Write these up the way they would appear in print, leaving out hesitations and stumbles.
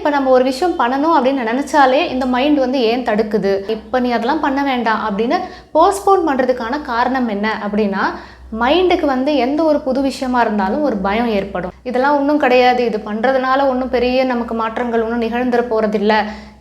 இப்போ நம்ம ஒரு விஷயம் பண்ணணும் அப்படின்னு நினச்சாலே இந்த மைண்ட் வந்து ஏன் தடுக்குது, இப்போ நீ அதெல்லாம் பண்ண வேண்டாம் அப்படின்னு போஸ்ட்போன் பண்ணுறதுக்கான காரணம் என்ன அப்படின்னா, மைண்டுக்கு வந்து எந்த ஒரு புது விஷயமா இருந்தாலும் ஒரு பயம் ஏற்படும். இதெல்லாம் ஒன்றும் கிடையாது, இது பண்ணுறதுனால ஒன்றும் பெரிய நமக்கு மாற்றங்கள் ஒன்றும் நிகழ்ந்துட போகிறதில்ல,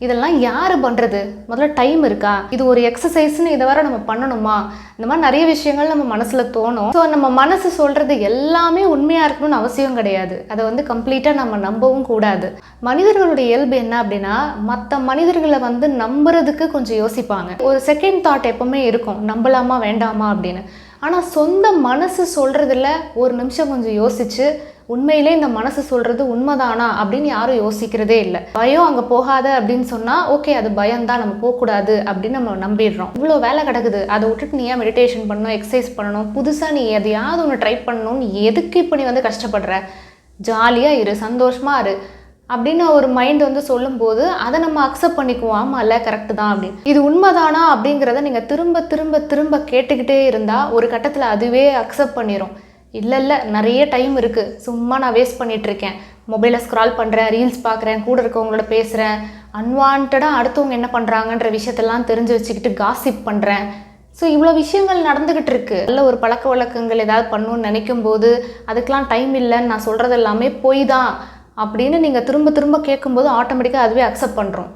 இதெல்லாம் யார் பண்ணுறது, முதல்ல டைம் இருக்கா, இது ஒரு எக்ஸசைஸ்ன்னு இதை வர நம்ம பண்ணணுமா, இந்த மாதிரி நிறைய விஷயங்கள் நம்ம மனசில் தோணும். ஸோ நம்ம மனசு சொல்கிறது எல்லாமே உண்மையாக இருக்கணும்னு அவசியம் கிடையாது. அதை வந்து கம்ப்ளீட்டாக நம்ம நம்பவும் கூடாது. மனிதர்களுடைய இயல்பு என்ன அப்படின்னா, மற்ற மனிதர்களை வந்து நம்புறதுக்கு கொஞ்சம் யோசிப்பாங்க. ஒரு செகண்ட் தாட் எப்பவுமே இருக்கும், நம்பலாமா வேண்டாமா அப்படின்னு. ஆனால் சொந்த மனசு சொல்கிறதுல ஒரு நிமிஷம் கொஞ்சம் யோசிச்சு உண்மையிலே இந்த மனசு சொல்கிறது உண்மைதானா அப்படின்னு யாரும் யோசிக்கிறதே இல்லை. பயம் அங்கே போகாத அப்படின்னு சொன்னால் ஓகே, அது பயம்தான், நம்ம போகக்கூடாது அப்படின்னு நம்ம நம்பிடுறோம். இவ்வளோ வேலை கிடக்குது, அதை விட்டுட்டு நீ ஏன் மெடிடேஷன் பண்ணணும், எக்ஸசைஸ் பண்ணணும், புதுசாக நீ எதையாவது ஒன்று ட்ரை பண்ணணும்னு எதுக்கு இப்போ நீ வந்து கஷ்டப்படுற, ஜாலியாக இரு, சந்தோஷமாக இரு அப்படின்னு ஒரு மைண்ட் வந்து சொல்லும்போது அதை நம்ம அக்செப்ட் பண்ணிக்குவோம். ஆமாம் இல்லை, கரெக்டு தான் அப்படின்னு. இது உண்மைதானா அப்படிங்கிறத நீங்கள் திரும்ப திரும்ப திரும்ப கேட்டுக்கிட்டே இருந்தால் ஒரு கட்டத்தில் அதுவே அக்செப்ட் பண்ணிடும். இல்லை இல்லை, நிறைய டைம் இருக்குது, சும்மா நான் வேஸ்ட் பண்ணிகிட்ருக்கேன், மொபைலை ஸ்க்ரால் பண்ணுறேன், ரீல்ஸ் பார்க்குறேன், கூட இருக்கவங்களோட பேசுகிறேன், அன்வான்டாக அடுத்தவங்க என்ன பண்ணுறாங்கன்ற விஷயத்தெல்லாம் தெரிஞ்சு வச்சுக்கிட்டு காசிப் பண்ணுறேன். ஸோ இவ்வளோ விஷயங்கள் நடந்துக்கிட்டு இருக்கு. நல்ல ஒரு பழக்க வழக்கங்கள் ஏதாவது பண்ணணும்னு நினைக்கும் போது அதுக்கெலாம் டைம் இல்லைன்னு நான் சொல்கிறது எல்லாமே பொய் தான் அப்படின்னு நீங்கள் திரும்ப திரும்ப கேட்கும்போது ஆட்டோமேட்டிக்காக அதுவே அக்செப்ட் பண்ணுறோம்.